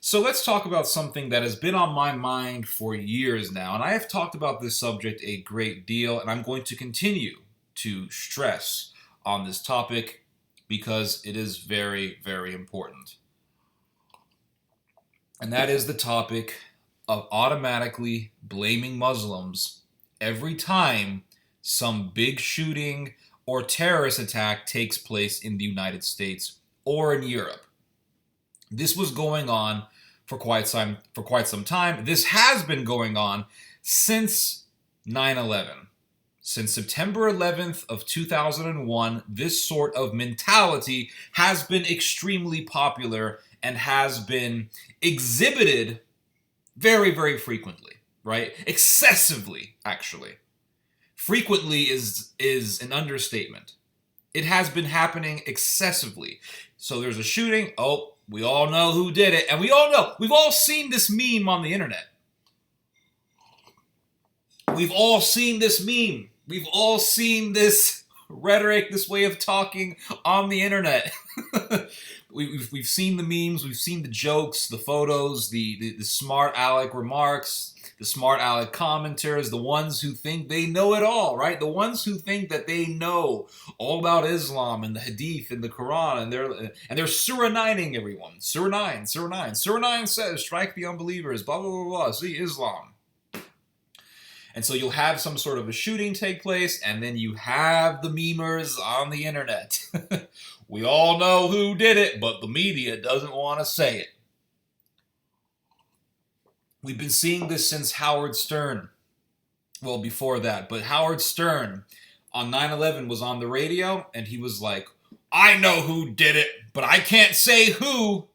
So let's talk about something that has been on my mind for years now, and I have talked about this subject a great deal, and I'm going to continue to stress on this topic because it is very, very important. And that is the topic of automatically blaming Muslims every time some big shooting or terrorist attack takes place in the United States or in Europe. This was going on for quite some time. This has been going on since 9/11. Since September 11th of 2001, this sort of mentality has been extremely popular and has been exhibited very, very frequently, right? Excessively, actually. Frequently is an understatement. It has been happening excessively. So there's a shooting. Oh, we all know who did it. And we all know. We've all seen this meme on the internet. We've all seen this meme. We've all seen this rhetoric, this way of talking on the internet. we've seen the memes. We've seen the jokes, the photos, the smart aleck remarks, the smart aleck commenters, the ones who think they know it all, right? The ones who think that they know all about Islam and the Hadith and the Quran, and they're Surah 9ing everyone. Surah 9, Surah 9. Surah 9 says, strike the unbelievers, blah, blah, blah, blah. See, Islam. And so you'll have some sort of a shooting take place, and then you have the memers on the internet. We all know who did it, but the media doesn't want to say it. We've been seeing this since Howard Stern. Well, before that. But Howard Stern on 9/11 was on the radio, and he was like, I know who did it, but I can't say who.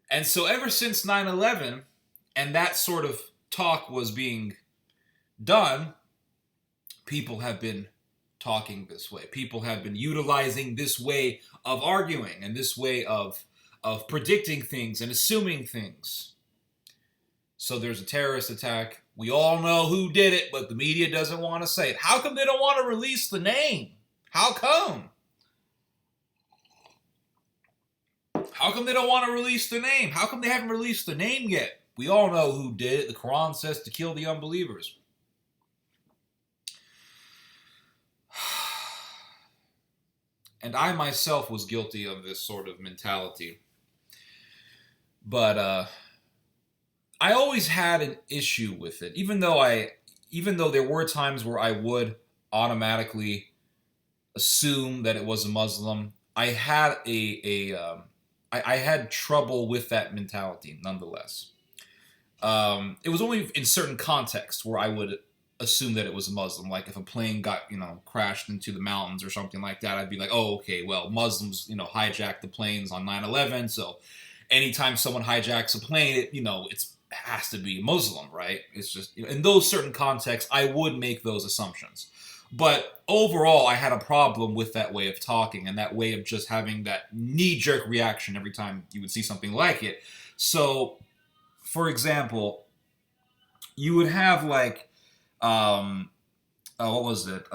And so ever since 9/11, and that sort of talk was being done, people have been talking this way. People have been utilizing this way of arguing and this way of predicting things and assuming things. So there's a terrorist attack. We all know who did it, but the media doesn't want to say it. How come they don't want to release the name? How come? How come they don't want to release the name? How come they haven't released the name yet? We all know who did it. The Quran says to kill the unbelievers. And I myself was guilty of this sort of mentality. But I always had an issue with it, even though there were times where I would automatically assume that it was a Muslim. I had I had trouble with that mentality, nonetheless. It was only in certain contexts where I would assume that it was a Muslim. Like if a plane got, crashed into the mountains or something like that, I'd be like, oh, okay, well, Muslims, hijacked the planes on 9/11. So anytime someone hijacks a plane, it has to be Muslim, right? It's just, in those certain contexts, I would make those assumptions. But overall, I had a problem with that way of talking and that way of just having that knee-jerk reaction every time you would see something like it. So, for example, you would have like, what was it?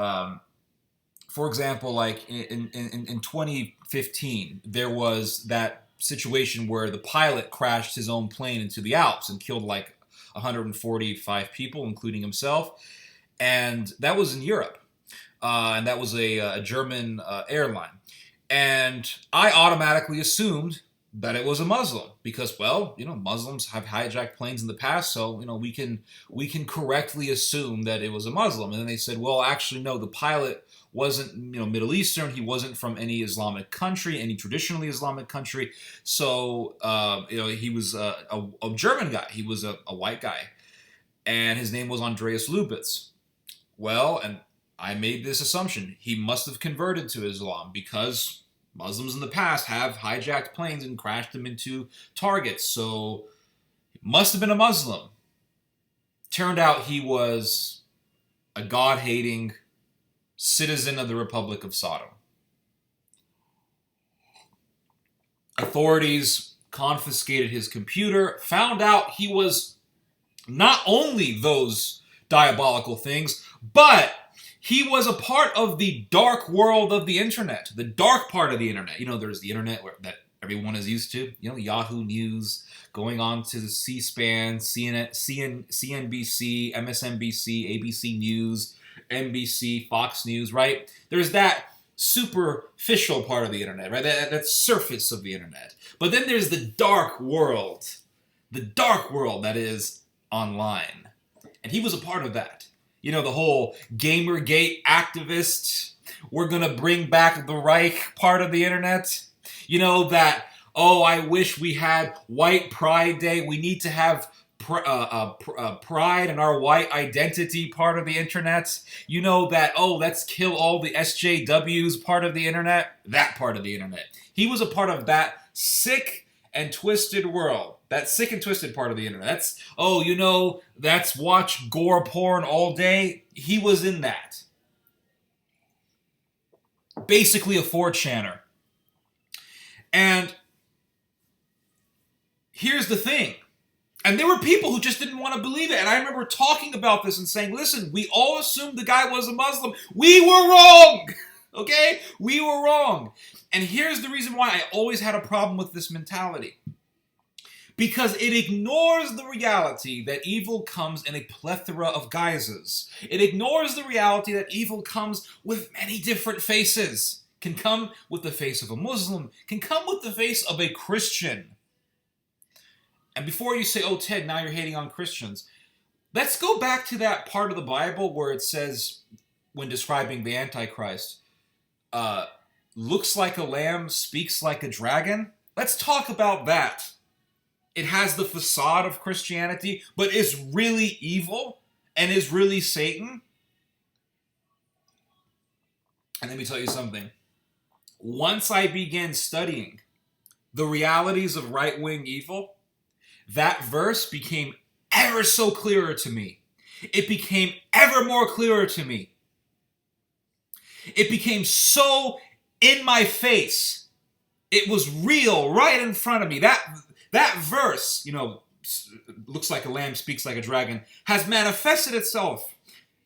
For example, like in 2015, there was that situation where the pilot crashed his own plane into the Alps and killed like 145 people, including himself. And that was in Europe. And that was a German airline. And I automatically assumed that it was a Muslim because, well, Muslims have hijacked planes in the past, so we can correctly assume that it was a Muslim. And then they said, well, actually, no, the pilot wasn't Middle Eastern. He wasn't from any Islamic country, any traditionally Islamic country. So he was a German guy. He was a white guy, and his name was Andreas Lubitz. Well, and I made this assumption: he must have converted to Islam because Muslims in the past have hijacked planes and crashed them into targets, so he must have been a Muslim. Turned out he was a God-hating citizen of the Republic of Sodom. Authorities confiscated his computer, found out he was not only those diabolical things, but he was a part of the dark world of the internet, the dark part of the internet. There's the internet that everyone is used to. Yahoo News, going on to the C-SPAN, CNBC, MSNBC, ABC News, NBC, Fox News, right? There's that superficial part of the internet, right? That surface of the internet. But then there's the dark world that is online. And he was a part of that. The whole Gamergate activist, we're going to bring back the Reich part of the internet. That, I wish we had White Pride Day. We need to have pride and our white identity part of the internet. That, let's kill all the SJWs part of the internet. That part of the internet. He was a part of that sick and twisted world. That sick and twisted part of the internet. That's, that's watch gore porn all day. He was in that. Basically a 4chaner. And here's the thing. And there were people who just didn't want to believe it. And I remember talking about this and saying, listen, we all assumed the guy was a Muslim. We were wrong. Okay? We were wrong. And here's the reason why I always had a problem with this mentality. Because it ignores the reality that evil comes in a plethora of guises. It ignores the reality that evil comes with many different faces. Can come with the face of a Muslim, can come with the face of a Christian. And before you say, oh, Ted, now you're hating on Christians, let's go back to that part of the Bible where it says, when describing the Antichrist, looks like a lamb, speaks like a dragon. Let's talk about that. It has the facade of Christianity, but is really evil and is really Satan. And let me tell you something. Once I began studying the realities of right-wing evil, that verse became ever so clearer to me. It became ever more clearer to me. It became so in my face. It was real right in front of me. That verse, looks like a lamb, speaks like a dragon, has manifested itself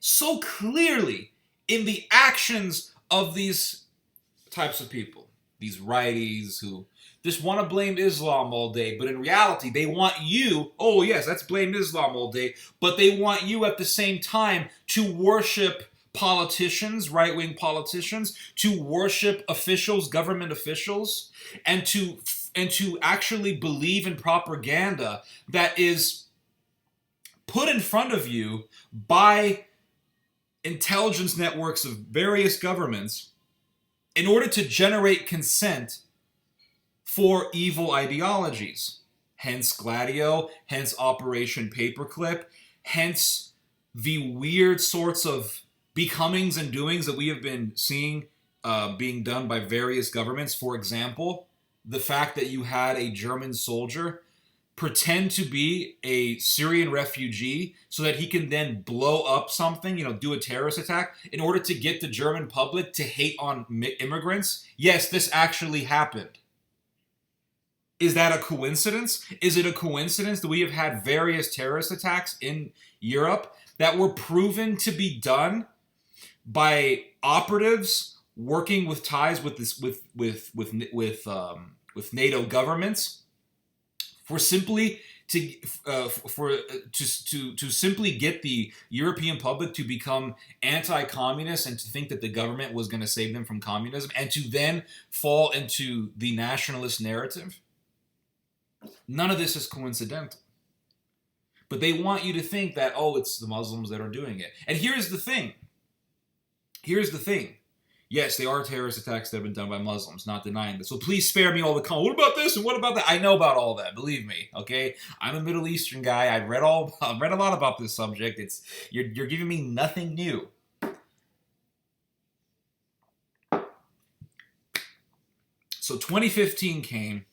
so clearly in the actions of these types of people, these righties who just want to blame Islam all day, but in reality, they want you, oh yes, let's blame Islam all day, but they want you at the same time to worship politicians, right-wing politicians, to worship officials, government officials, and to actually believe in propaganda that is put in front of you by intelligence networks of various governments in order to generate consent for evil ideologies. Hence Gladio, hence Operation Paperclip, hence the weird sorts of becomings and doings that we have been seeing being done by various governments. For example, the fact that you had a German soldier pretend to be a Syrian refugee so that he can then blow up something, do a terrorist attack in order to get the German public to hate on immigrants. Yes, this actually happened. Is that a coincidence? Is it a coincidence that we have had various terrorist attacks in Europe that were proven to be done by operatives working with ties with NATO governments for simply to simply get the European public to become anti-communist and to think that the government was going to save them from communism and to then fall into the nationalist narrative? None of this is coincidental. But they want you to think that, it's the Muslims that are doing it. And here's the thing. Yes, there are terrorist attacks that have been done by Muslims, not denying this. So please spare me all the comments. What about this and what about that? I know about all that, believe me, okay? I'm a Middle Eastern guy. I've read a lot about this subject. You're giving me nothing new. So 2015 came,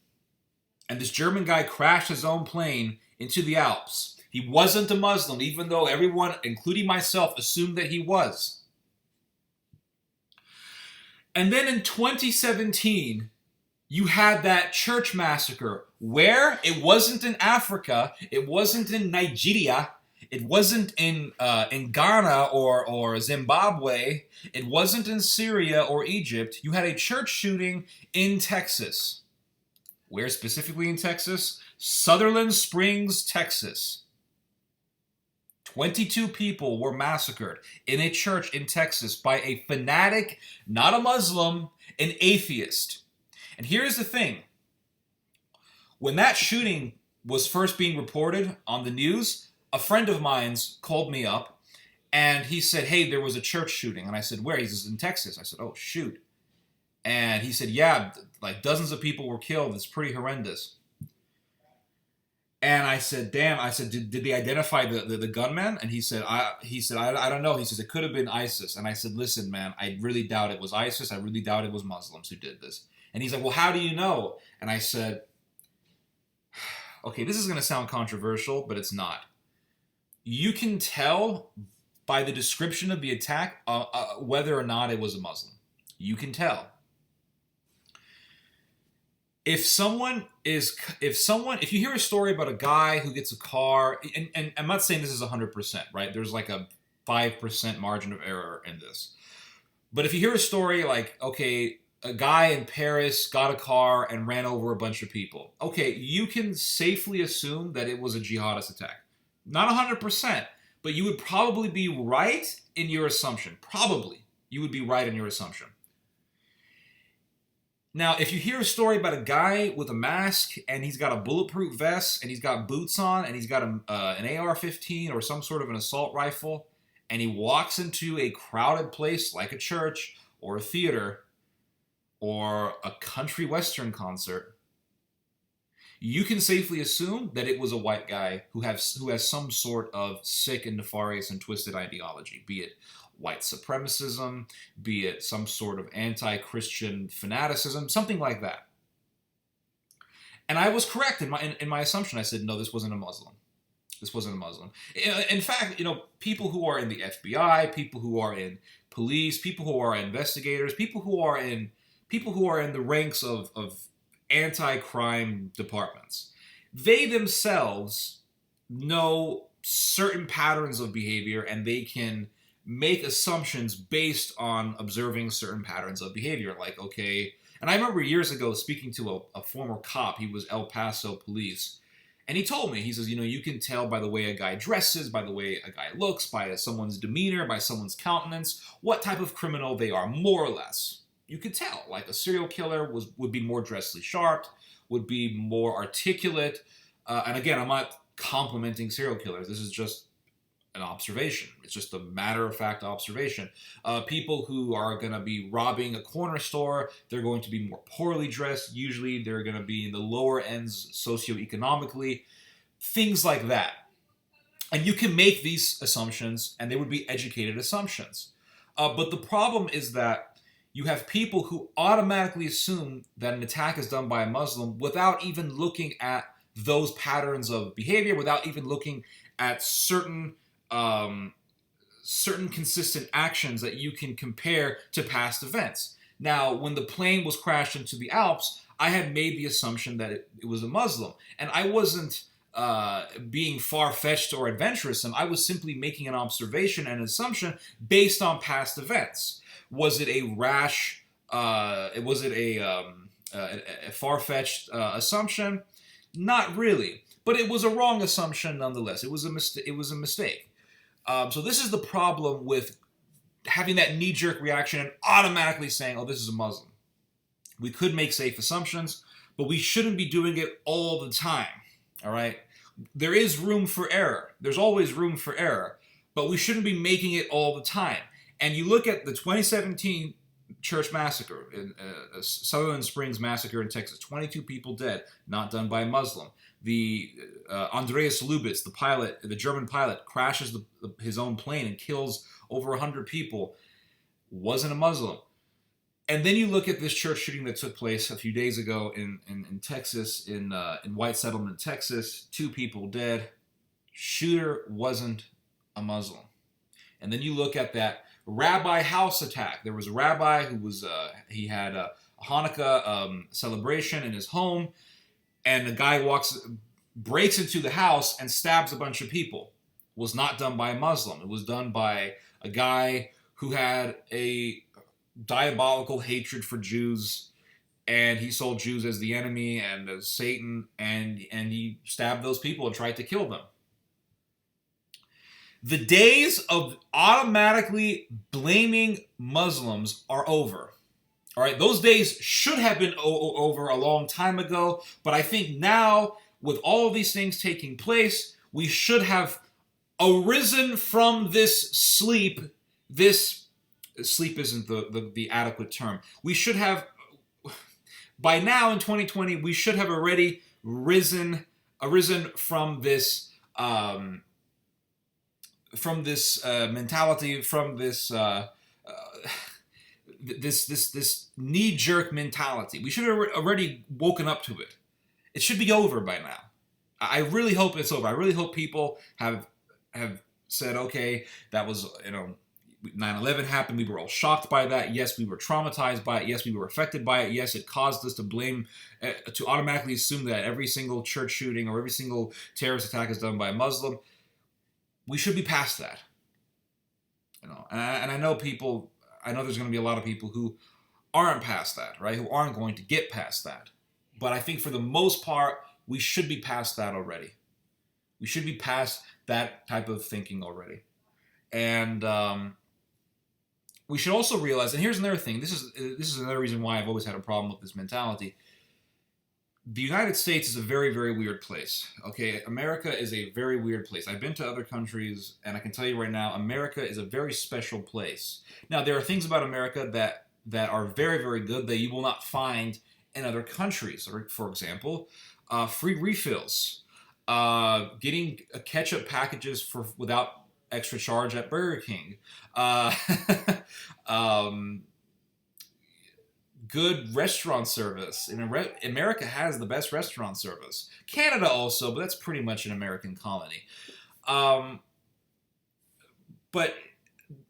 and this German guy crashed his own plane into the Alps. He wasn't a Muslim, even though everyone, including myself, assumed that he was. And then in 2017, you had that church massacre where it wasn't in Africa, it wasn't in Nigeria, it wasn't in Ghana or Zimbabwe, it wasn't in Syria or Egypt. You had a church shooting in Texas. Where specifically in Texas? Sutherland Springs, Texas. 22 people were massacred in a church in Texas by a fanatic, not a Muslim, an atheist. And here's the thing. When that shooting was first being reported on the news, a friend of mine's called me up and he said, hey, there was a church shooting. And I said, where? He says, in Texas. I said, oh, shoot. And he said, yeah, like dozens of people were killed. It's pretty horrendous. And I said, damn. I said, did they identify the gunman? And he said, I don't know. He says, it could have been ISIS. And I said, listen, man, I really doubt it was ISIS. I really doubt it was Muslims who did this. And he's like, well, how do you know? And I said, okay, this is going to sound controversial, but it's not. You can tell by the description of the attack whether or not it was a Muslim. You can tell. If you hear a story about a guy who gets a car, and I'm not saying this is 100%, right? There's like a 5% margin of error in this. But if you hear a story like, okay, a guy in Paris got a car and ran over a bunch of people. Okay, you can safely assume that it was a jihadist attack. Not 100%, but you would probably be right in your assumption. Probably. You would be right in your assumption. Now, if you hear a story about a guy with a mask and he's got a bulletproof vest and he's got boots on and he's got an AR-15 or some sort of an assault rifle and he walks into a crowded place like a church or a theater or a country western concert, you can safely assume that it was a white guy who has some sort of sick and nefarious and twisted ideology, be it white supremacism, be it some sort of anti-Christian fanaticism, something like that. And I was correct in my assumption. I said, no, this wasn't a Muslim. This wasn't a Muslim. In fact, people who are in the FBI, people who are in police, people who are investigators, people who are in the ranks of anti-crime departments, they themselves know certain patterns of behavior and they can make assumptions based on observing certain patterns of behavior. Like, okay, and I remember years ago speaking to a former cop. He was El Paso police. And he told me, he says, you can tell by the way a guy dresses, by the way a guy looks, by someone's demeanor, by someone's countenance, what type of criminal they are, more or less. You could tell. Like a serial killer would be more dressly sharp, would be more articulate. And again, I'm not complimenting serial killers. This is just an observation. It's just a matter-of-fact observation. People who are going to be robbing a corner store, they're going to be more poorly dressed. Usually they're going to be in the lower ends socioeconomically. Things like that. And you can make these assumptions, and they would be educated assumptions. But the problem is that you have people who automatically assume that an attack is done by a Muslim without even looking at those patterns of behavior, without even looking at certain consistent actions that you can compare to past events. Now, when the plane was crashed into the Alps, I had made the assumption that it was a Muslim. And I wasn't being far-fetched or adventurous. I was simply making an observation and an assumption based on past events. Was it a rash, was it a far-fetched assumption? Not really. But it was a wrong assumption nonetheless. It was a mistake. So this is the problem with having that knee-jerk reaction and automatically saying, oh, this is a Muslim. We could make safe assumptions, but we shouldn't be doing it all the time, all right? There is room for error. There's always room for error, but we shouldn't be making it all the time. And you look at the 2017 church massacre, Sutherland Springs massacre in Texas, 22 people dead, not done by a Muslim. The Andreas Lubitz, the pilot, the German pilot, crashes his own plane and kills over 100 people, wasn't a Muslim. And then you look at this church shooting that took place a few days ago in Texas, in White Settlement, Texas, 2 people dead. Shooter wasn't a Muslim. And then you look at that rabbi house attack. There was a rabbi who was he had a Hanukkah celebration in his home, and the guy breaks into the house and stabs a bunch of people. It was not done by a Muslim. It was done by a guy who had a diabolical hatred for Jews, and he sold Jews as the enemy and as Satan, and he stabbed those people and tried to kill them. The days of automatically blaming Muslims are over. All right, those days should have been over a long time ago, but I think now, with all of these things taking place, we should have arisen from this sleep. This sleep isn't the adequate term. We should have, by now in 2020, we should have already arisen from this mentality, from this knee-jerk mentality. We should have already woken up to it. It should be over by now. I really hope it's over. I really hope people have said, okay, that was, 9/11 happened. We were all shocked by that. Yes, we were traumatized by it. Yes, we were affected by it. Yes, it caused us to blame, to automatically assume that every single church shooting or every single terrorist attack is done by a Muslim. We should be past that. And I know people. I know there's going to be a lot of people who aren't past that, right? Who aren't going to get past that. But I think for the most part, we should be past that already. We should be past that type of thinking already. And we should also realize, and here's another thing. This is another reason why I've always had a problem with this mentality. The United States is a very, very weird place. Okay, America is a very weird place. I've been to other countries, and I can tell you right now, America is a very special place. Now, there are things about America that are very, very good that you will not find in other countries. For example, free refills, getting ketchup packages without extra charge at Burger King. Good restaurant service. America has the best restaurant service. Canada also, but that's pretty much an American colony. But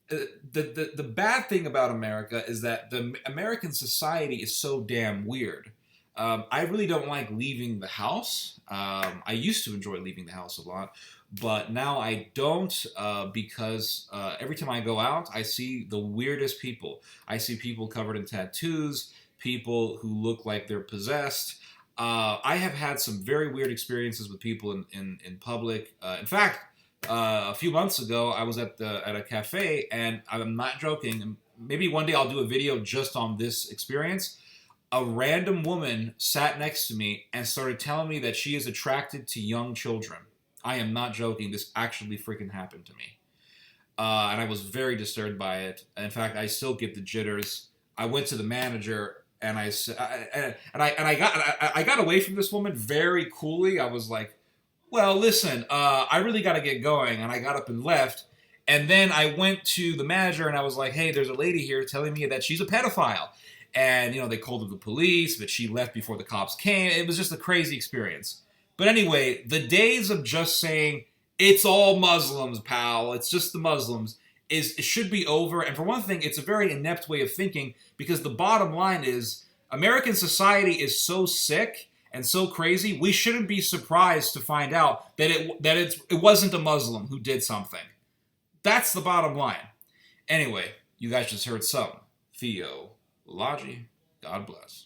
the bad thing about America is that the American society is so damn weird. I really don't like leaving the house. I used to enjoy leaving the house a lot, but now I don't, because every time I go out, I see the weirdest people. I see people covered in tattoos, people who look like they're possessed. I have had some very weird experiences with people in public. In fact, a few months ago, I was at a cafe, and I'm not joking, and maybe one day I'll do a video just on this experience. A random woman sat next to me and started telling me that she is attracted to young children. I am not joking. This actually freaking happened to me. And I was very disturbed by it. In fact, I still get the jitters. I went to the manager and I got away from this woman very coolly. I was like, well, listen, I really got to get going. And I got up and left. And then I went to the manager and I was like, hey, there's a lady here telling me that she's a pedophile. And, they called the police, but she left before the cops came. It was just a crazy experience. But anyway, the days of just saying, it's all Muslims, pal, it's just the Muslims, it should be over. And for one thing, it's a very inept way of thinking, because the bottom line is, American society is so sick and so crazy, we shouldn't be surprised to find out that it wasn't a Muslim who did something. That's the bottom line. Anyway, you guys just heard some theology. God bless.